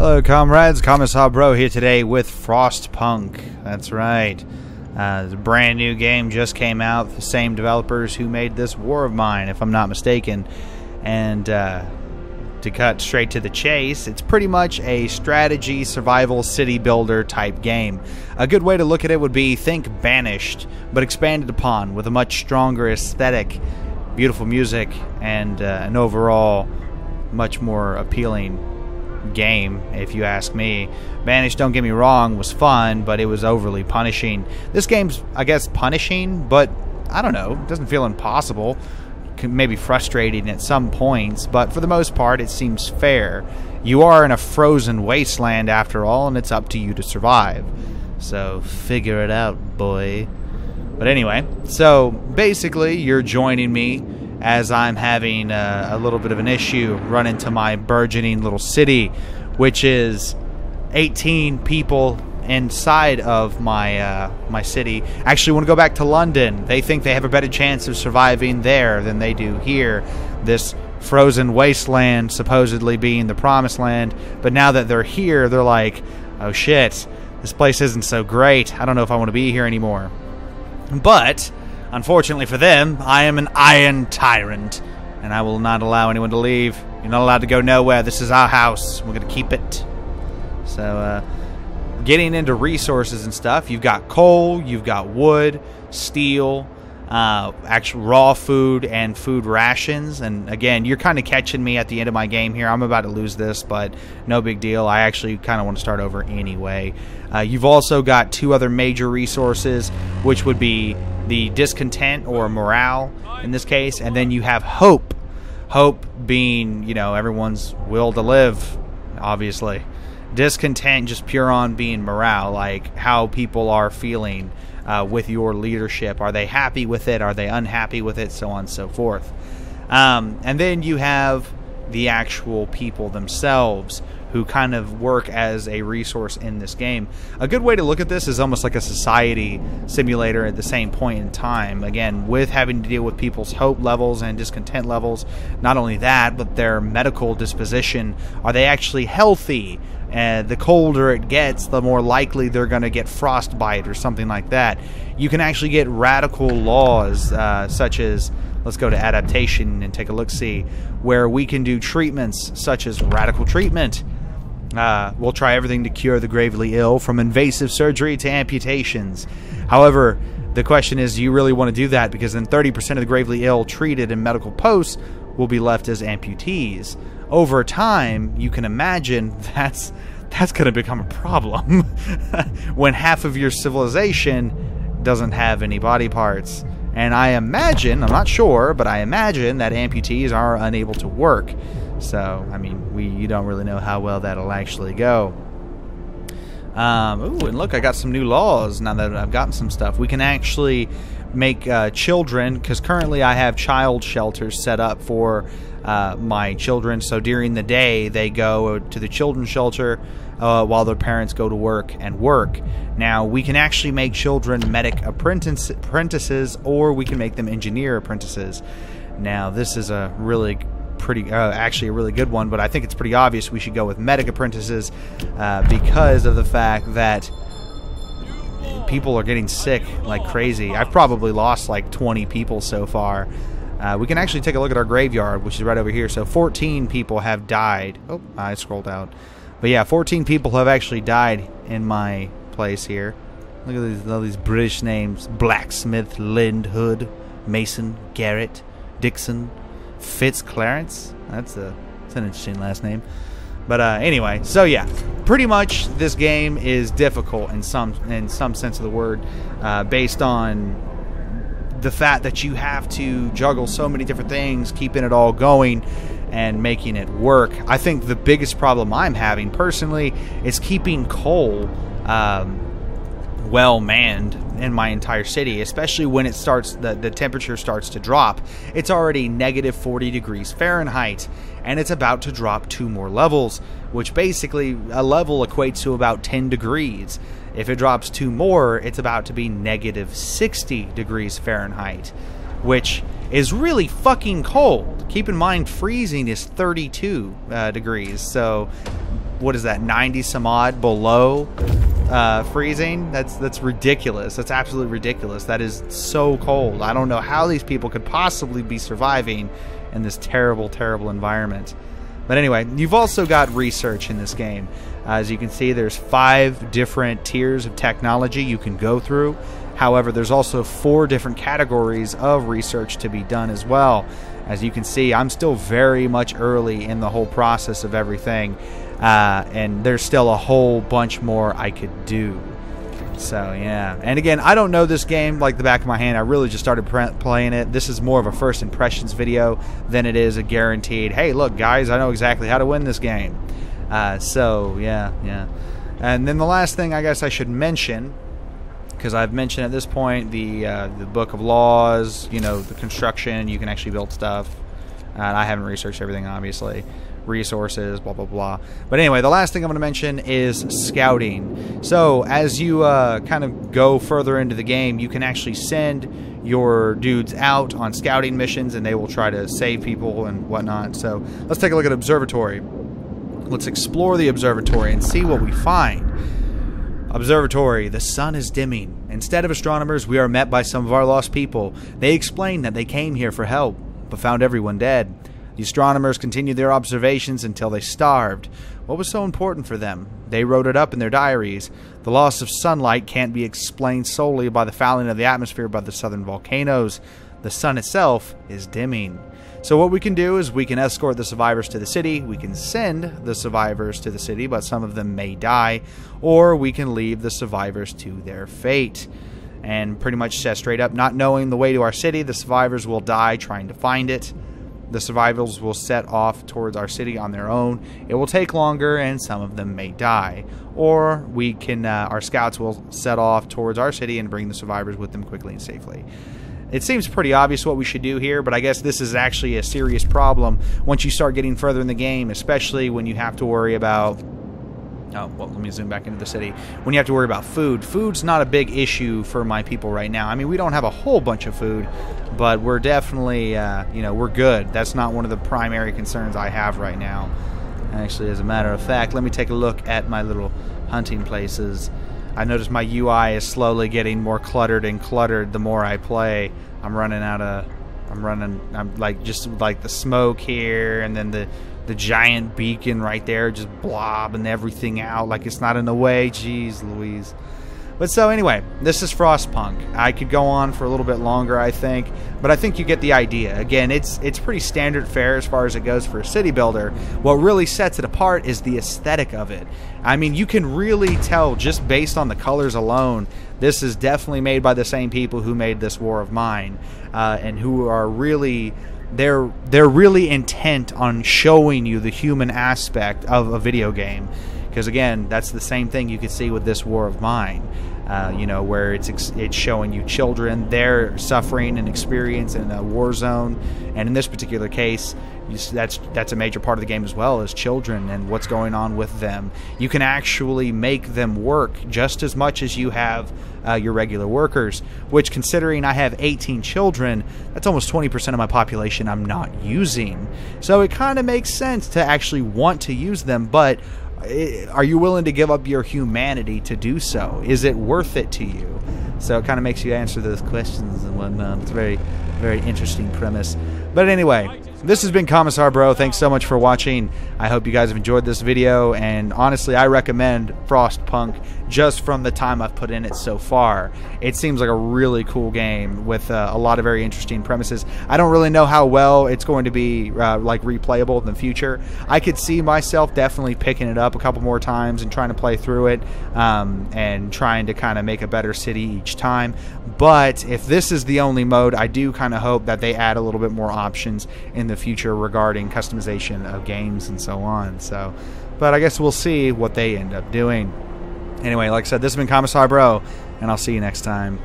Hello comrades, Commissar Bro here today with Frostpunk. That's right. The brand new game just came out, the same developers who made this War of Mine, if I'm not mistaken. And to cut straight to the chase, it's pretty much a strategy, survival, city builder type game. A good way to look at it would be think Banished, but expanded upon with a much stronger aesthetic, beautiful music, and an overall much more appealing game, if you ask me. Banished, don't get me wrong, was fun, but it was overly punishing. This game's, I guess, punishing, but I don't know, it doesn't feel impossible. Maybe frustrating at some points, but for the most part it seems fair. You are in a frozen wasteland after all, and it's up to you to survive. So figure it out, boy. But anyway, so basically you're joining me as I'm having a little bit of an issue run into my burgeoning little city, which is 18 people inside of my my city. Actually want to go back to London. They think they have a better chance of surviving there than they do here. This frozen wasteland supposedly being the promised land, but now that they're here, they're like, oh shit, this place isn't so great. I don't know if I want to be here anymore. But unfortunately for them, I am an iron tyrant, and I will not allow anyone to leave. You're not allowed to go nowhere. This is our house. We're going to keep it. So, getting into resources and stuff, you've got coal, you've got wood, steel, actual raw food, and food rations. And again, you're kind of catching me at the end of my game here. I'm about to lose this, but no big deal. I actually kind of want to start over anyway. You've also got two other major resources, which would be the discontent, or morale in this case, and then you have hope. Hope being, you know, everyone's will to live, obviously. Discontent just pure on being morale, like how people are feeling with your leadership. Are they happy with it? Are they unhappy with it? So on and so forth. And then you have the actual people themselves, who kind of work as a resource in this game. A good way to look at this is almost like a society simulator at the same point in time. Again, with having to deal with people's hope levels and discontent levels. Not only that, but their medical disposition. Are they actually healthy? The colder it gets, the more likely they're going to get frostbite or something like that. You can actually get radical laws, such as, let's go to adaptation and take a look-see, where we can do treatments such as radical treatment. We'll try everything to cure the gravely ill, from invasive surgery to amputations. However, the question is, do you really want to do that? Because then 30% of the gravely ill treated in medical posts will be left as amputees. Over time, you can imagine that's going to become a problem when half of your civilization doesn't have any body parts. And I imagine, I'm not sure, but I imagine that amputees are unable to work. So, I mean, you don't really know how well that'll actually go. Ooh, and look, I got some new laws now that I've gotten some stuff. We can actually make children, because currently I have child shelters set up for my children. So during the day, they go to the children's shelter while their parents go to work and work. Now, we can actually make children medic apprentices, or we can make them engineer apprentices. Now, this is a really actually a really good one, but I think it's pretty obvious we should go with medic apprentices because of the fact that people are getting sick like crazy. I've probably lost like 20 people so far. We can actually take a look at our graveyard, which is right over here. So 14 people have died. Oh, I scrolled out. But yeah, 14 people have actually died in my place here. Look at all these British names: Blacksmith, Lind, Hood, Mason, Garrett, Dixon, Fitzclarence. That's an interesting last name. But anyway, so yeah, pretty much this game is difficult in some sense of the word, based on the fact that you have to juggle so many different things, keeping it all going and making it work. I think the biggest problem I'm having personally is keeping coal well manned in my entire city, especially when it starts, the temperature starts to drop. It's already negative 40 degrees Fahrenheit, and it's about to drop 2 more levels, which basically a level equates to about 10 degrees. If it drops 2 more, it's about to be negative 60 degrees Fahrenheit, which is really fucking cold. Keep in mind, freezing is 32 degrees, so what is that, 90 some odd below freezing. That's ridiculous. That's absolutely ridiculous. That is so cold. I don't know how these people could possibly be surviving in this terrible, terrible environment. But anyway, you've also got research in this game. As you can see, there's 5 different tiers of technology you can go through. However, there's also 4 different categories of research to be done as well. As you can see, I'm still very much early in the whole process of everything. And there's still a whole bunch more I could do. So, yeah. And again, I don't know this game like the back of my hand. I really just started playing it. This is more of a first impressions video than it is a guaranteed, hey, look, guys, I know exactly how to win this game. So, yeah. And then the last thing I guess I should mention, because I've mentioned at this point the book of laws, you know, the construction, you can actually build stuff. I haven't researched everything, obviously. Resources, blah, blah, blah. But anyway, the last thing I'm going to mention is scouting. So as you kind of go further into the game, you can actually send your dudes out on scouting missions, and they will try to save people and whatnot. So let's take a look at Observatory. Let's explore the Observatory and see what we find. Observatory, the sun is dimming. Instead of astronomers, we are met by some of our lost people. They explain that they came here for help, but found everyone dead. The astronomers continued their observations until they starved. What was so important for them? They wrote it up in their diaries. The loss of sunlight can't be explained solely by the fouling of the atmosphere by the southern volcanoes. The sun itself is dimming. So what we can do is we can escort the survivors to the city, we can send the survivors to the city, but some of them may die, or we can leave the survivors to their fate. And pretty much says straight up, not knowing the way to our city, the survivors will die trying to find it. The survivors will set off towards our city on their own. It will take longer, and some of them may die. Or we can, our scouts will set off towards our city and bring the survivors with them quickly and safely. It seems pretty obvious what we should do here, but I guess this is actually a serious problem once you start getting further in the game, especially when you have to worry about... Oh, well, let me zoom back into the city. When you have to worry about food. Food's not a big issue for my people right now. I mean, we don't have a whole bunch of food, but we're definitely, you know, we're good. That's not one of the primary concerns I have right now. Actually, as a matter of fact, let me take a look at my little hunting places. I notice my UI is slowly getting more cluttered and cluttered the more I play. I'm like, just like the smoke here, and then the giant beacon right there just blobbing everything out like it's not in the way. Jeez Louise. But so anyway, this is Frostpunk. I could go on for a little bit longer, I think, but I think you get the idea. Again, it's pretty standard fare as far as it goes for a city builder. What really sets it apart is the aesthetic of it. I mean, you can really tell just based on the colors alone, this is definitely made by the same people who made this War of Mine, and who are really... They're really intent on showing you the human aspect of a video game, because again, that's the same thing you could see with this War of Mine, you know, where it's showing you children, their suffering and experience in a war zone, and in this particular case, that's a major part of the game as well, is children and what's going on with them. You can actually make them work just as much as you have your regular workers, which, considering I have 18 children, that's almost 20% of my population I'm not using. So it kind of makes sense to actually want to use them, but are you willing to give up your humanity to do so? Is it worth it to you? So it kind of makes you answer those questions and whatnot. It's a very, very interesting premise. But anyway, this has been Commissar Bro. Thanks so much for watching. I hope you guys have enjoyed this video, and honestly, I recommend Frostpunk just from the time I've put in it so far. It seems like a really cool game with a lot of very interesting premises. I don't really know how well it's going to be like replayable in the future. I could see myself definitely picking it up a couple more times and trying to play through it, and trying to kind of make a better city each time. But if this is the only mode, I do kind of hope that they add a little bit more options in the future regarding customization of games and so on. So, but I guess we'll see what they end up doing. Anyway, like I said, this has been Commissar Bro, and I'll see you next time.